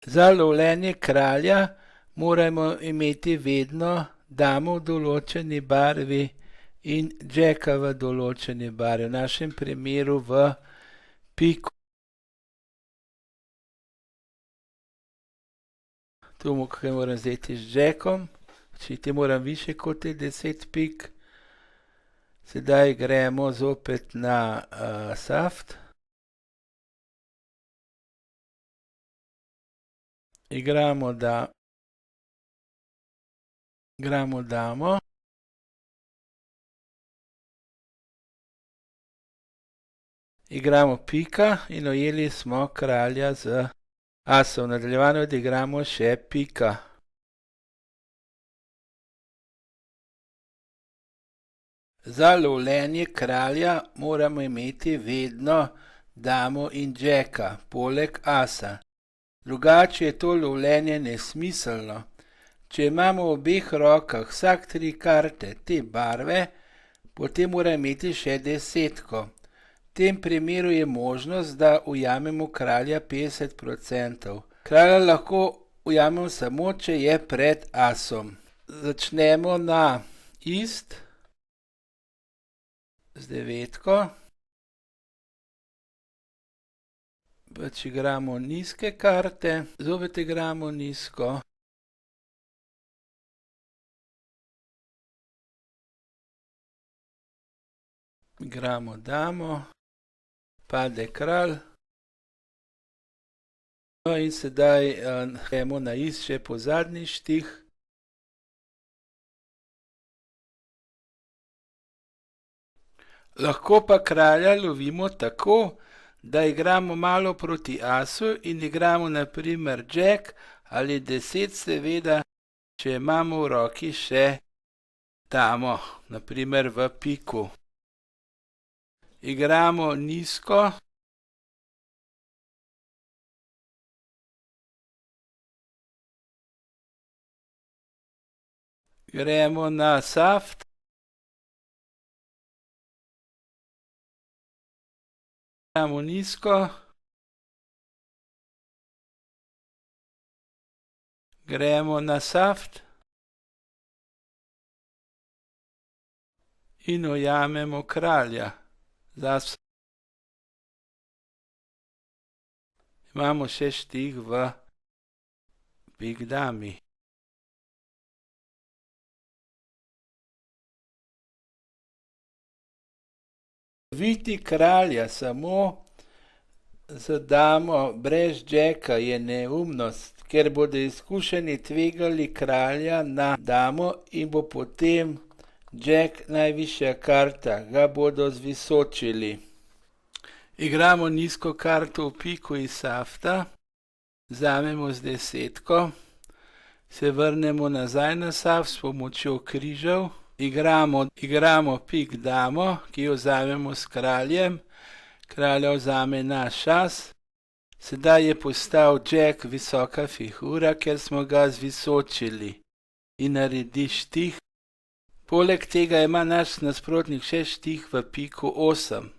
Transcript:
Za lovljenje kralja moramo imeti vedno damo v določeni barvi in džeka v določeni barvi, v našem primeru v piku. Tu moram vzeti z džekom, iti moram više kot teh 10 pik. Sedaj gremo zopet na saft. Igramo damo. Igramo pika in ujeli smo kralja z asom. V nadaljevanju odigramo še pika. Za lovljenje kralja moramo imeti vedno damo in džeka, poleg asa. Drugače je to lovljenje nesmiselno. Če imamo v obeh rokah vsak 3 karte te barve, potem mora imeti še 10. V tem primeru je možnost, da ujamemo kralja 50%. Kralja lahko ujamemo samo, če je pred asom. Začnemo na ist z 9. Pač igramo nizke karte, zopet igramo nizko. Igramo damo, pade kralj. No in sedaj gremo na ist še po zadnji štih. Lahko pa kralja lovimo tako, da igramo malo proti asu in igramo na primer džek ali 10 seveda, če imamo v roki še damo, na primer v piku. Igramo nizko. Gremo na saft. Igramo nizko. Gremo na saft. In ujamemo kralja. Imamo še štih v pik dami. Loviti kralja samo z damo brez džeka je neumnost, ker bodo izkušeni tvegali kralja na damo in bo potem džek najvišja karta, ga bodo zvisočili. Igramo nizko karto v piku iz safta, vzamemo z 10, se vrnemo nazaj na saft s pomočjo križev. Igramo pik damo, ki jo vzamemo s kraljem, kralja vzame naš as. Sedaj je postal džek visoka figura, ker smo ga zvisočili in naredi štih. Poleg tega ima naš nasprotnik še štih v piku 8.